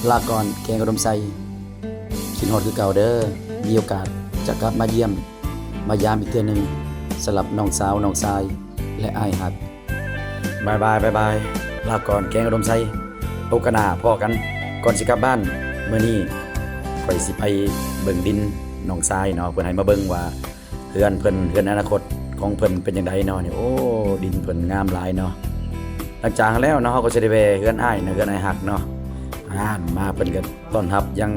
ลาก่อนแกงอุดมไซคิดฮอดคือเก่าเด้อมีโอกาสจะกลับมาเยี่ยมมายามอีกเทื่อหนึงสำหรับน้องสาวน้องชายและอ้ายฮักบายบายลาก่อนแกงอุดมไซโอกาสหน้าพอกันก่อนสิกลับบ้านมื้อนี้ข่อยสิไปเบิ่งดินน้องชายเนาะเพิ่นให้มาเบิ่งว่าเฮือนเพิ่นเฮือนอนาคตของเพิ่นเป็นจังไดเนาะนี่โอ้ดินเพิ่นงามหลายเนาะหลังจากแล้วเนาะเฮาก็สิได้ไปเฮือนอ้ายเนาะเฮือนอ้ายฮักเนาะมาเพิ่นก็ต้อนรับยัง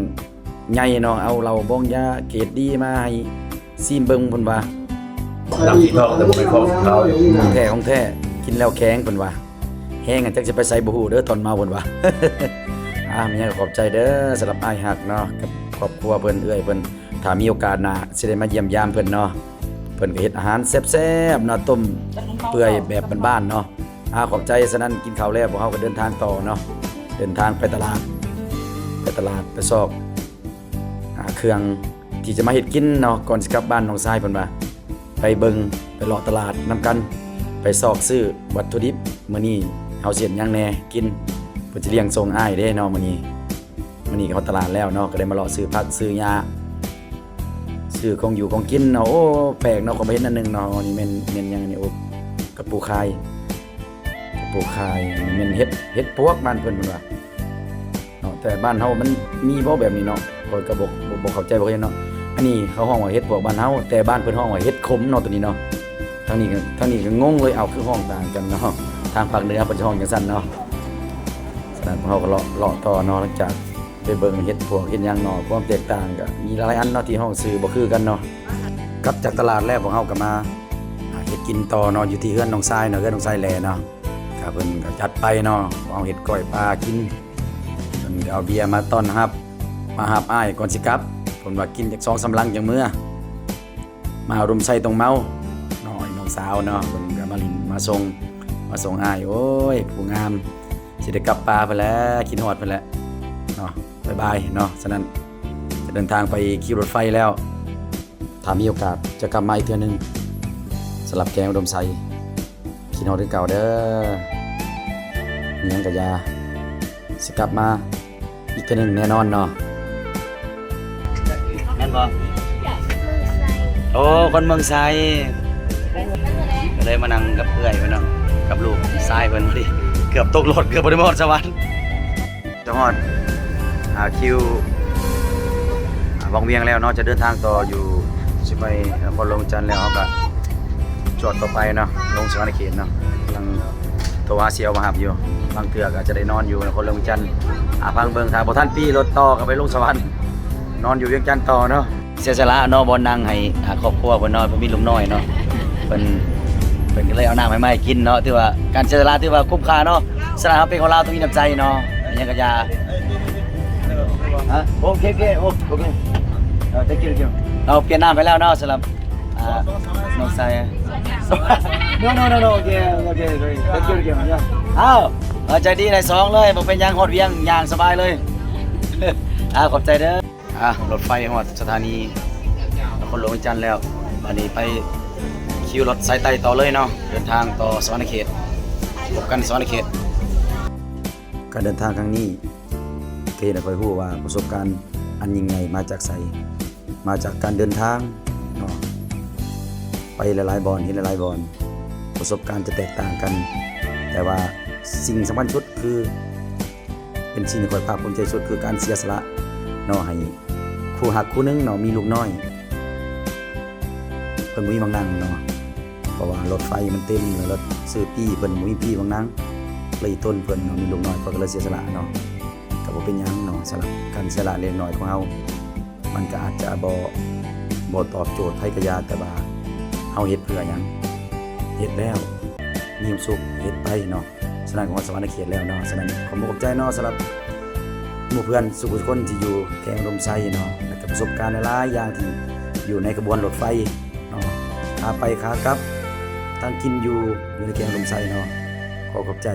ใหญ่เนาะเอาเหล้าบองยาเกรดดีมาให้ซิมเบิ่งเพิ่นว่า น้ำสีทองแต่บ่เป็นของเขาอยู่ ของแท้กินแล้วแข็งเพิ่นว่าแห้งจักสิไปใส่บ่ฮู้เด้อตอนเมาเพิ่นว่า มีหยังก็ขอบใจเด้อสำหรับอ้ายฮักเนาะกับครอบครัวเพิ่นเอื้อยเพิ่นถ้ามีโอกาสหน้าสิได้มาเยี่ยมยามเพิ่นเนาะเพิ่นก็เฮ็ดอาหารแซ่บๆเนาะต้มเปื่อยแบบบ้านๆเนาะขอบใจฉะนั้นกินข้าวแล้วพวกเฮาก็เดินทางต่อเนาะเดินทางไปตลาดไปซอกเครื่องที่จะมาเฮ็ดกินเนาะก่อนสิกลับบ้านน้องชายเพิ่นว่าไปเบิ่งไปเลาะตลาดนํกันไปซอกซื้อวัตถุดิบมื้อนี้เฮาสิเฮ็ดหยังแหน่กินเพิ่นสิเลี้ยงส่งอ้ายเด้เนาะมื้อนี้ก็เข้าตลาดแล้วเนาะก็ได้มาเลาะซื้อผักซื้อยาซื้อของอยู่ของกินเนาะโอ้แปลกเนาะก็บ่เห็นอันนึงเนาะนี่แม่นหยังนี่โอ้กระปูคายนี่แม่นเฮ็ดปวกบ้านเพิ่นว่าเนาะแต่บ้านเฮามันมีบ่แบบนี้เนาะข้อยก็บ่เข้าใจบ่เข้าใจเนาะอันนี้เขาฮ้องว่าเฮ็ดปวกบ้านเฮาแต่บ้านเพิ่นฮ้องว่าเฮ็ดขมเนาะตัวนี้เนาะทางนี้ก็งงเลยเอาคือห้องต่างกันเนาะทางภาคเหนือเพิ่นจะฮ้องจังซั่นเนาะฉะนั้นเฮาก็เลาะต่อเนาะหลังจากไปเบิ่งเฮ็ดพวกเฮ็ดหยังเนาะความแตกต่างก็มีหลายอันเนาะที่ห้องซื้อบ่คือกันเนาะกลับจากตลาดแล้วพวกเฮาก็มาเฮ็ดกินต่อเนาะอยู่ที่เฮือนน้องทรายเนาะเฮือนน้องทรายแลเนาะก็เพิ่นก็จัดไปเนาะเอาเฮ็ดก้อยปลากินเพิ่นก็เอาเบียร์มาต้อนรับมารับอ้ายก่อนสิกลับเพิ่นว่ากินจัก2-3ลังจังมื้อมารุมใส่ตรงเมาน้อยน้องสาวเนาะเพิ่นก็มาลินมาส่งอ้ายโอ้ยผู้งามสิได้กลับป่าไปแล้วคิดฮอดไปแล้วเนาะบ๊ายบายเนาะฉะนั้นจะเดินทางไปขี่รถไฟแล้วถ้ามีโอกาสจะกลับมาอีกเทื่อนึงสำหรับแกงอุดมไซคิดฮอดคือเก่าเด้อมีหยังก็อย่าสิกลับมาอีกเทื่อนึงแน่นอนเนาะแม่นบ่โอ้คนเมืองไซก็เลยมานั่งกับเอื้อยเพิ่นเนาะกับลูกชายเพิ่นพอดีเกือบตกรถเกือบบ่ได้มาฮอดสวรรค์จะฮอดคิววังเวียงแล้วเนาะจะเดินทางต่ออยู่สิไปนครหลวงจันทน์แล้วเฮาก็จอดต่อไปเนาะลงสวรรณเขตเนาะกำลังโทรหาเสี่ยวมาหับอยู่บางเทื่อก็จะได้นอนอยู่นครหลวงจันทน์พังเบิ่งถ้าบ่ทันปีรถต่อก็ไปลงสวรรค์นอนอยู่เวียงจันทน์ต่อเนาะเสียสละเนาะบ่นั่งให้ครอบครัวเพิ่นเนาะเพิ่นมีลูกน้อยเนาะเพิ่นก็เลยเอาน้ำให้กินเนาะถือว่าการเสียสละถือว่าคุ้มค่าเนาะสละเป็นของเราต้องมีน้ำใจเนาะอันนี้ก็อย่าโอเคโอเคthank you เราเปลี่ยนน้ำไปแล้วเนาะสำหรับน้องชาย no okay thank you ใจดีในสองเลยบ่เป็นยางฮอดเวียงยางสบายเลยขอบใจเด้อรถไฟฮอดสถานีนครหลวงจันทน์แล้วอันนี้ไปคิวรถสายใต้ต่อเลยเนาะเดินทางต่อสวรรณเขตพบกันสวรรณเขตการเดินทางครั้งนี้เคยได้ค่อยรู้ว่าประสบการณ์อันยิ่งใหญ่มาจากไสมาจากการเดินทางเนาะไปหลายๆบอนเห็นหลายๆบอนประสบการณ์จะแตกต่างกันแต่ว่าสิ่งสำคัญสุดคือเป็นสิ่งที่ค่อยภาคภูมิใจสุดคือการเสียสละเนาะให้คู่หักคู่นึงเนาะมีลูกน้อยเพิ่นบ่มีบางนั่งเนาะเพราะว่ารถไฟมันเต็มแล้วรถซื้อปี้เพิ่นบ่มีปี้บางนั่งเลยต้นเพิ่นเนาะมีลูกน้อยเพิ่นก็เลยเสียสละเนาะก็บ่เป็นหยังเนาะสำหรับการเสียสละเล็กน้อยของเฮามันก็อาจจะบ่ตอบโจทย์ไผก็ยาแต่ว่าเฮาเฮ็ดเพื่อหยังเฮ็ดแล้วมีความสุขเฮ็ดไปเนาะฉะนั้นของสวรรค์เขตแล้วเนาะฉะนั้นขอบอกใจเนาะสำหรับหมู่เพื่อนทุกคนที่อยู่แกงลมไซเนาะแล้วก็ประสบการณ์หลายๆอย่างที่อยู่ในกระบวนรถไฟเนาะขาไปขากลับตั้งกินอยู่ในแกงลมไซเนาะขอบใจ